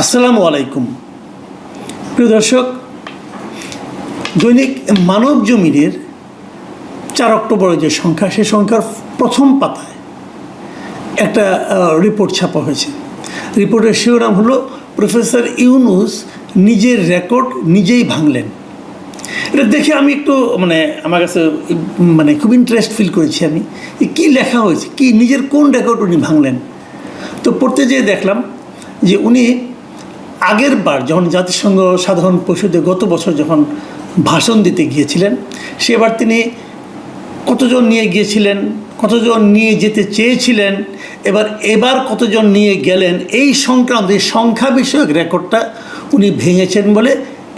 আসসালামু আলাইকুম প্রিয় দর্শক, দৈনিক মানব জমিনের 4 অক্টোবরের যে সংখ্যা, সেই সংখ্যার প্রথম পাতায় একটা রিপোর্ট ছাপা হয়েছে। রিপোর্টের শিরোনাম হলো প্রফেসর ইউনূস নিজের রেকর্ড নিজেই ভাঙলেন। এটা দেখে আমি একটু আমার কাছে খুব ইন্টারেস্ট ফিল করেছি। আমি কী লেখা হয়েছে, কি নিজের কোন রেকর্ড উনি ভাঙলেন। তো পড়তে যেয়ে দেখলাম যে উনি আগের বার যখন জাতিসংঘ সাধারণ পরিষদে গত বছর যখন ভাষণ দিতে গিয়েছিলেন, সেবার তিনি কতজন নিয়ে গিয়েছিলেন, কতজন নিয়ে যেতে চেয়েছিলেন, এবার কতজন নিয়ে গেলেন, এই সংক্রান্ত এই সংখ্যা বিষয়ক রেকর্ডটা উনি ভেঙেছেন বলে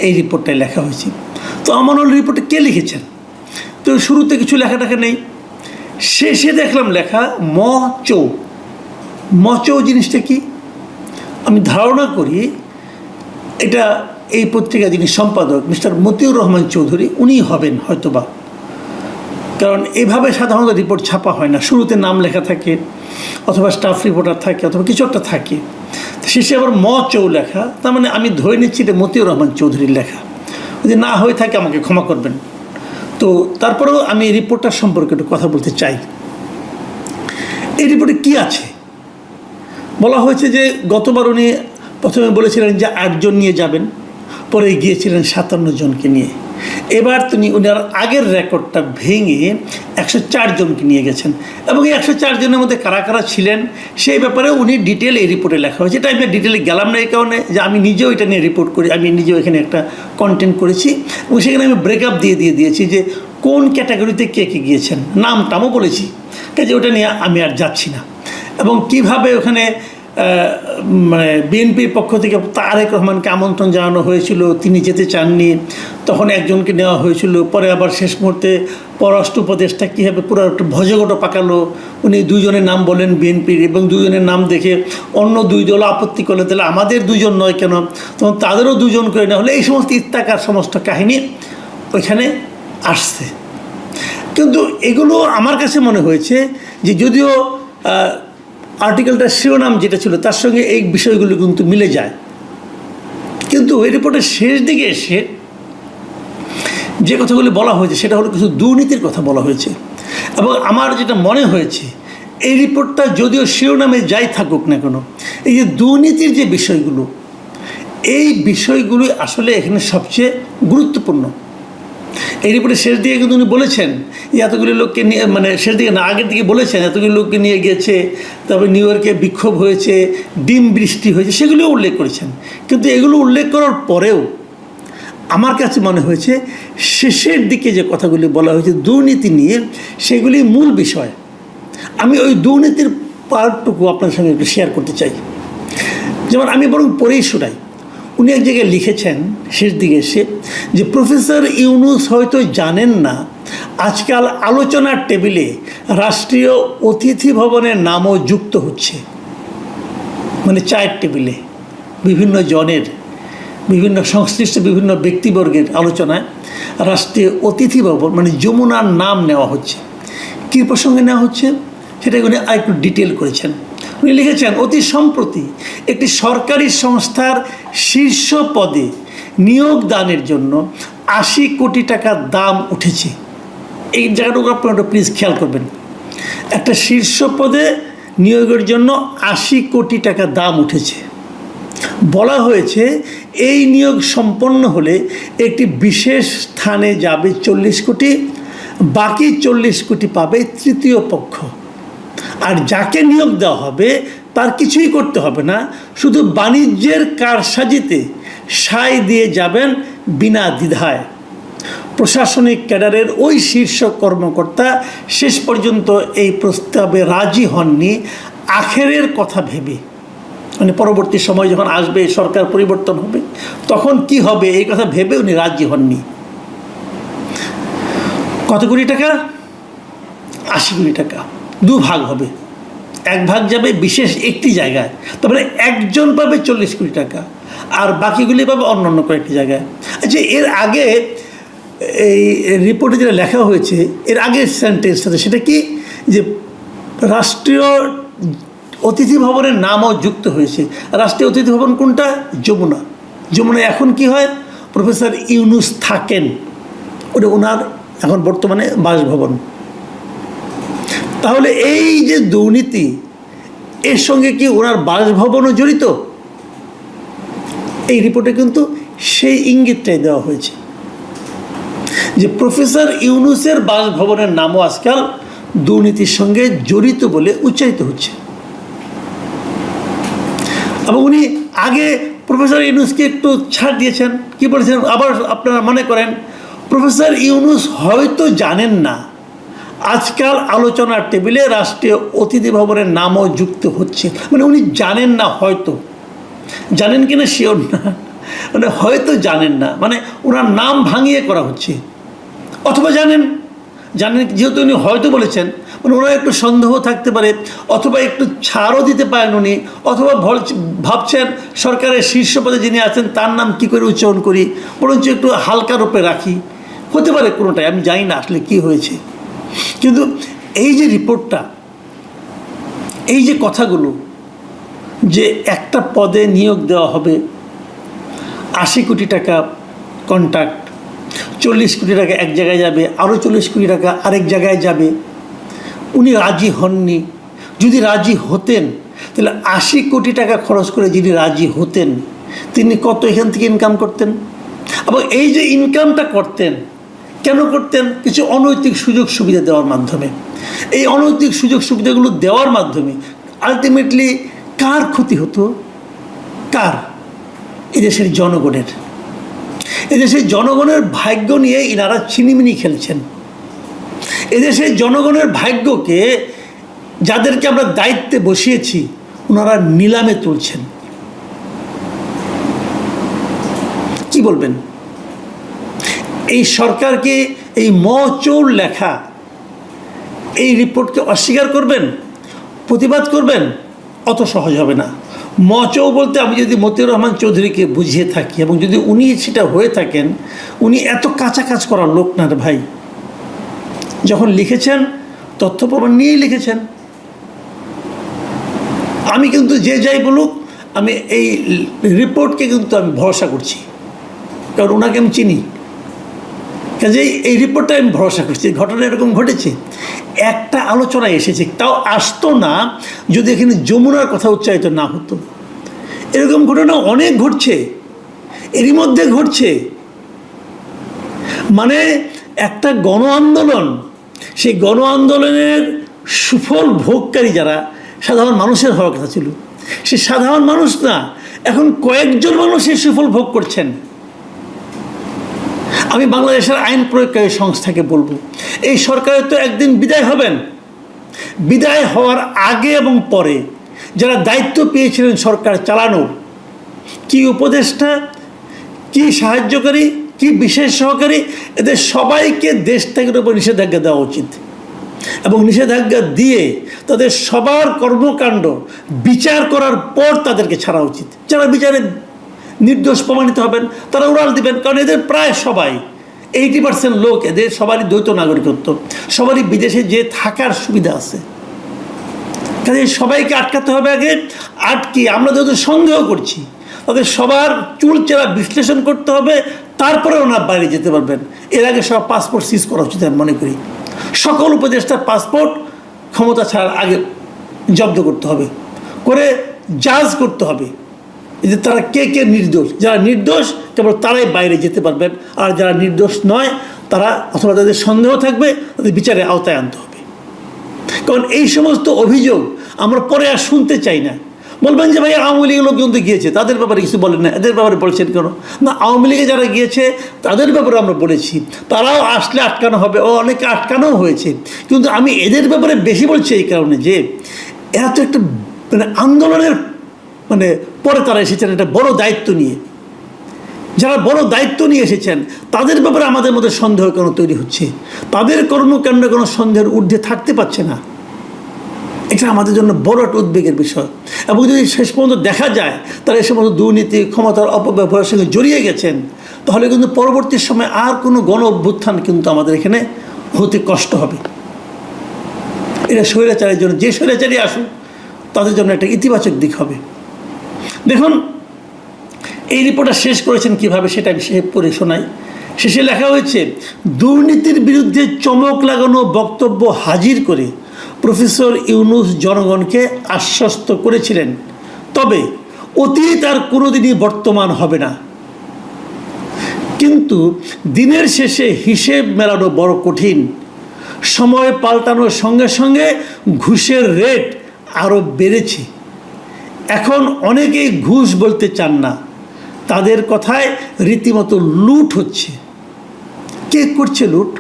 এই রিপোর্টটায় লেখা হয়েছে। তো আমার রিপোর্টে কে লিখেছেন? তো শুরুতে কিছু লেখাটাকে নেই, শেষে দেখলাম লেখা মচৌ জিনিসটা কি আমি ধারণা করি এটা এই পত্রিকা যিনি সম্পাদক মিস্টার মতিউর রহমান চৌধুরী, উনিই হবেন হয়তোবা। কারণ এভাবে সাধারণত রিপোর্ট ছাপা হয় না, শুরুতে নাম লেখা থাকে অথবা স্টাফ রিপোর্টার থাকে অথবা কিছু একটা থাকে, শেষে আবার চৌ লেখা। তার মানে আমি ধরে নিচ্ছি এটা মতিউর রহমান চৌধুরীর লেখা। যদি না হয়ে থাকে আমাকে ক্ষমা করবেন। তো তারপরেও আমি এই রিপোর্টটার সম্পর্কে একটু কথা বলতে চাই। এই রিপোর্টে কি আছে বলা হয়েছে যে গতবার উনি প্রথমে বলেছিলেন যে 8 জন নিয়ে যাবেন, পরে গিয়েছিলেন 57 জনকে নিয়ে। এবার উনার আগের রেকর্ডটা ভেঙে 104 জনকে নিয়ে গেছেন, এবং এই 104 জনের মধ্যে কারা কারা ছিলেন সেই ব্যাপারে উনি ডিটেল এই রিপোর্টে লেখা হয়েছে। এটা আমি ডিটেলে গেলাম না এই কারণে যে আমি নিজেও এটা নিয়ে রিপোর্ট করি, আমি নিজেও এখানে একটা কন্টেন্ট করেছি এবং সেখানে আমি ব্রেকআপ দিয়েছি যে কোন ক্যাটাগরিতে কে কে গিয়েছেন, নামটামও বলেছি, কাজে ওটা নিয়ে আমি আর যাচ্ছি না। এবং কিভাবে ওখানে বিএনপির পক্ষ থেকে তারেক রহমানকে আমন্ত্রণ জানানো হয়েছিল, তিনি যেতে চাননি, তখন একজনকে নেওয়া হয়েছিল, পরে আবার শেষ মুহূর্তে পররাষ্ট্র উপদেষ্টা কীভাবে পুরো একটা ভজগটো পাকালো, উনি 2 জনের নাম বলেন বিএনপির, এবং 2 জনের নাম দেখে অন্য 2 দল আপত্তি করলে তাহলে আমাদের 2 জন নয় কেন, তখন তাদেরও 2 জন করে নেওয়া হলে, এই সমস্ত ইত্যাকার সমস্ত কাহিনী ওইখানে আসছে। কিন্তু এগুলো আমার কাছে মনে হয়েছে যে যদিও আর্টিকেলটার শিরোনাম যেটা ছিল তার সঙ্গে এই বিষয়গুলো কিন্তু মিলে যায়, কিন্তু এই রিপোর্টের শেষ দিকে এসে যে কথাগুলি বলা হয়েছে সেটা হলো কিছু দুর্নীতির কথা বলা হয়েছে। এবং আমার যেটা মনে হয়েছে এই রিপোর্টটা যদিও শিরোনামে যাই থাকুক না কেন, এই যে দুর্নীতির যে বিষয়গুলো, এই বিষয়গুলি আসলে এখানে সবচেয়ে গুরুত্বপূর্ণ। এই রিপোর্টের শেষ দিকে কিন্তু উনি বলেছেন যে এতগুলি লোককে নিয়ে, শেষ দিকে না আগের দিকে বলেছেন এতগুলি লোককে নিয়ে গিয়েছে, তারপরে নিউ ইয়র্কে বিক্ষোভ হয়েছে, ডিম বৃষ্টি হয়েছে, সেগুলিও উল্লেখ করেছেন। কিন্তু এগুলো উল্লেখ করার পরেও আমার কাছে মনে হয়েছে শেষের দিকে যে কথাগুলি বলা হয়েছে দুর্নীতি নিয়ে, সেগুলি মূল বিষয়। আমি ওই দুর্নীতির পার্টটুকু আপনার সঙ্গে একটু শেয়ার করতে চাই। যেমন আমি বরং পড়েই শোনাই। উনি এক জায়গায় লিখেছেন শেষ দিকে এসে যে প্রফেসর ইউনূস হয়তো জানেন না আজকাল আলোচনার টেবিলে রাষ্ট্রীয় অতিথি ভবনের নামও যুক্ত হচ্ছে। চায়ের টেবিলে বিভিন্ন জনের, বিভিন্ন সংশ্লিষ্ট বিভিন্ন ব্যক্তিবর্গের আলোচনায় রাষ্ট্রীয় অতিথি ভবন যমুনার নাম নেওয়া হচ্ছে। কী প্রসঙ্গে নেওয়া হচ্ছে সেটা উনি আরেকটু ডিটেল করেছেন। উনি লিখেছেন অতি সম্প্রতি একটি সরকারি সংস্থার শীর্ষ পদে নিয়োগ দানের জন্য 80 কোটি টাকার দাম উঠেছে। এই জায়গাটুকু আপনারা প্লিজ খেয়াল করবেন। একটা শীর্ষ পদে নিয়োগের জন্য 80 কোটি টাকা দাম উঠেছে। বলা হয়েছে এই নিয়োগ সম্পন্ন হলে একটি বিশেষ স্থানে যাবে 40 কোটি, বাকি 40 কোটি পাবে তৃতীয় পক্ষ। আর যাকে নিয়োগ দেওয়া হবে তার কিছুই করতে হবে না, শুধু বাণিজ্যের কারসাজিতে সায় দিয়ে যাবেন বিনা দ্বিধায়। প্রশাসনিক ক্যাডারের ওই শীর্ষ কর্মকর্তা শেষ পর্যন্ত এই প্রস্তাবে রাজি হননি আখেরের কথা ভেবে। পরবর্তী সময় যখন আসবে, সরকার পরিবর্তন হবে, তখন কি হবে এই কথা ভেবে উনি রাজি হননি। কত কোটি টাকা? 80 কোটি টাকা। 2 ভাগ হবে, 1 ভাগ যাবে বিশেষ একটি জায়গায়, তারপরে একজন পাবে 40 কোটি টাকা, আর বাকিগুলি পাবে অন্য কয়েকটি জায়গায়। আচ্ছা, এর আগে এই রিপোর্টে যেটা লেখা হয়েছে, এর আগের সেন্টেন্সটা সেটা কি, যে রাষ্ট্রীয় অতিথি ভবনের নামও যুক্ত হয়েছে। রাষ্ট্রীয় অতিথি ভবন কোনটা? যমুনা। যমুনা এখন কি হয়, প্রফেসর ইউনূস থাকেন, ওটা ওনার এখন বর্তমানে বাসভবন। তাহলে এই যে দুর্নীতি, এর সঙ্গে কি ওনার বাসভবনও জড়িত? এই রিপোর্টে কিন্তু সেই ইঙ্গিতটাই দেওয়া হয়েছে যে প্রফেসর ইউনূসের বাসভবনের নামও আজকাল দুর্নীতির সঙ্গে জড়িত বলে উচ্চারিত হচ্ছে। এবং উনি আগে প্রফেসর ইউনূসকে একটু ছাড় দিয়েছেন, কি বলেছেন আবার আপনারা মনে করেন, প্রফেসর ইউনূস হয়তো জানেন না আজকাল আলোচনার টেবিলে রাষ্ট্রীয় অতিথি ভবনের নামও যুক্ত হচ্ছে। মানে উনি জানেন না, হয়তো জানেন কিনা শিওর না, মানে হয়তো জানেন না, মানে ওনার নাম ভাঙিয়ে করা হচ্ছে। অথবা জানেন যেহেতু উনি হয়তো বলেছেন, মানে ওনার একটু সন্দেহ থাকতে পারে, অথবা একটু ছাড়ও দিতে পারেন উনি, অথবা ভাবছেন সরকারের শীর্ষ পদে যিনি আছেন তার নাম কি করে উচ্চারণ করি, বরঞ্চ একটু হালকা রূপে রাখি, হতে পারে কোনোটাই, আমি জানি না আসলে কী হয়েছে। কিন্তু এই যে রিপোর্টটা, এই যে কথাগুলো, যে একটা পদে নিয়োগ দেওয়া হবে, 80 কোটি টাকা কন্ট্রাক্ট, 40 কোটি টাকা এক জায়গায় যাবে, আরও 40 কোটি টাকা আরেক জায়গায় যাবে, উনি রাজি হননি। যদি রাজি হতেন তাহলে 80 কোটি টাকা খরচ করে যিনি রাজি হতেন তিনি কত এখান থেকে ইনকাম করতেন? এবং এই যে ইনকামটা করতেন, কেন করতেন? কিছু অনৈতিক সুযোগ সুবিধা দেওয়ার মাধ্যমে। এই অনৈতিক সুযোগ সুবিধাগুলো দেওয়ার মাধ্যমে আলটিমেটলি কার ক্ষতি হতো? কার? এদেশের জনগণের। এদেশের জনগণের ভাগ্য নিয়ে ইনারা ছিনিমিনি খেলছেন। এদেশের জনগণের ভাগ্যকে, যাদেরকে আমরা দায়িত্বে বসিয়েছি, ওনারা নিলামে তুলছেন। কি বলবেন? এই সরকারকে এই মচৌর লেখা এই রিপোর্টকে অস্বীকার করবেন, প্রতিবাদ করবেন? অত সহজ হবে না। মচৌ বলতে আমি যদি মতিউর রহমান চৌধুরীকে বুঝিয়ে থাকি, এবং যদি উনি সেটা হয়ে থাকেন, উনি এত কাঁচা কাজ করার লোক না রে ভাই। যখন লিখেছেন তথ্য প্রমাণ নিয়েই লিখেছেন। আমি কিন্তু যে যাই বলুক, আমি এই রিপোর্টকে কিন্তু আমি ভরসা করছি, কারণ ওনাকে আমি চিনি। কাজেই এই রিপোর্টটা আমি ভরসা করছি। ঘটনা এরকম ঘটেছে, একটা আলোচনায় এসেছে, তাও আসতো না যদি এখানে যমুনার কথা উচ্চারিত না হতো। এরকম ঘটনা অনেক ঘটছে, এরই মধ্যে ঘটছে। মানে একটা গণ আন্দোলন, সেই গণ আন্দোলনের সুফল ভোগকারী যারা সাধারণ মানুষের হওয়ার কথা ছিল, সে সাধারণ মানুষ না, এখন কয়েকজন মানুষ এই সুফল ভোগ করছেন। আমি বাংলাদেশের আইন প্রয়োগকারী সংস্থাকে বলবো, এই সরকারের তো একদিন বিদায় হবেন। বিদায় হওয়ার আগে এবং পরে যারা দায়িত্ব পেয়েছিলেন সরকার চালানোর, কি উপদেষ্টা, কি সাহায্যকারী, কি বিশেষ সহকারী, এদের সবাইকে দেশ ত্যাগের উপর নিষেধাজ্ঞা দেওয়া উচিত। এবং নিষেধাজ্ঞা দিয়ে তাদের সবার কর্মকাণ্ড বিচার করার পর তাদেরকে ছাড়া উচিত। যারা বিচারে নির্দোষ প্রমাণিত হবেন তারা উড়াল দিবেন, কারণ এদের প্রায় সবাই 80% লোক, এদের সবারই দ্বৈত নাগরিকত্ব, সবারই বিদেশে যে থাকার সুবিধা আছে। কাজে সবাইকে আটকাতে হবে আগে। আটকে আমরা যাদের সন্দেহ করছি তাদের সবার চুলচেরা বিশ্লেষণ করতে হবে, তারপরে ওনার বাইরে যেতে পারবেন। এর আগে সব পাসপোর্ট সিজ করা উচিত আমি মনে করি। সকল উপদেষ্টার পাসপোর্ট ক্ষমতা ছাড়ার আগে জব্দ করতে হবে, করে জাজ করতে হবে যে তারা কে কে নির্দোষ। যারা নির্দোষ কেবল তারাই বাইরে যেতে পারবেন, আর যারা নির্দোষ নয় তারা, অথবা তাদের সন্দেহ থাকবে, তাদের বিচারের আওতায় আনতে হবে। কারণ এই সমস্ত অভিযোগ আমরা পরে আর শুনতে চাই না। বলবেন যে ভাই আওয়ামী লীগের লোকজন তো গিয়েছে, তাদের ব্যাপারে কিছু বলেন না, এদের ব্যাপারে বলছেন কেন? না, আওয়ামী লীগে যারা গিয়েছে তাদের ব্যাপারে আমরা বলেছি, তারাও আসলে আটকানো হবে, ও অনেকে আটকানো হয়েছে। কিন্তু আমি এদের ব্যাপারে বেশি বলছি এই কারণে যে এরা তো একটা মানে আন্দোলনের মানে পরে তারা এসেছেন একটা বড় দায়িত্ব নিয়ে। যারা বড় দায়িত্ব নিয়ে এসেছেন তাদের ব্যাপারে আমাদের মধ্যে সন্দেহ কেন তৈরি হচ্ছে? তাদের কর্মকাণ্ড কোনো সন্দেহের ঊর্ধ্বে থাকতে পারছে না। এটা আমাদের জন্য বড় একটা উদ্বেগের বিষয়। এবং যদি শেষ পর্যন্ত দেখা যায় তারা এই সমস্ত দুর্নীতি, ক্ষমতার অপব্যবহারের সঙ্গে জড়িয়ে গেছেন, তাহলে কিন্তু পরবর্তী সময় আর কোনো গণ অভ্যুত্থান কিন্তু আমাদের এখানে হতে কষ্ট হবে। এটা স্বৈরাচারের জন্য, যে স্বৈরাচারী আসুক তাদের জন্য একটা ইতিবাচক দিক হবে। দেখুন, এই রিপোর্টটা শেষ করেছেন কিভাবে সেটা আমি পড়ে শোনাই। শেষে লেখা হয়েছে, দুর্নীতির বিরুদ্ধে চমক লাগানো বক্তব্য হাজির করে প্রফেসর ইউনূস জনগণকে আশ্বস্ত করেছিলেন, তবে অতীত আর কোনোদিনই বর্তমান হবে না। কিন্তু দিনের শেষে হিসেব মেলানো বড় কঠিন। সময় পাল্টানোর সঙ্গে সঙ্গে ঘুষের রেট আরও বেড়েছে। এখন অনেকেই ঘুষ বলতে চান না, তাদের কথায় রীতিমতো লুট হচ্ছে। কে করছে লুট?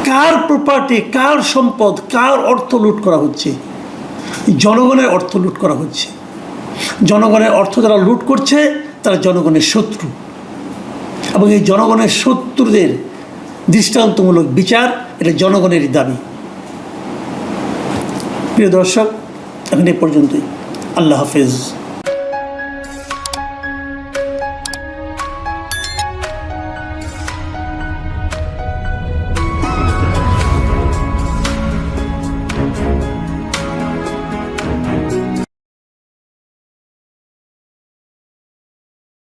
কার প্রপার্টি, কার সম্পদ, কার অর্থ লুট করা হচ্ছে? জনগণের অর্থ লুট করা হচ্ছে। জনগণের অর্থ যারা লুট করছে তারা জনগণের শত্রু, এবং এই জনগণের শত্রুদের দৃষ্টান্তমূলক বিচার এটা জনগণেরই দাবি। প্রিয় দর্শক, এখন এই পর্যন্তই। আল্লাহ হাফেজ।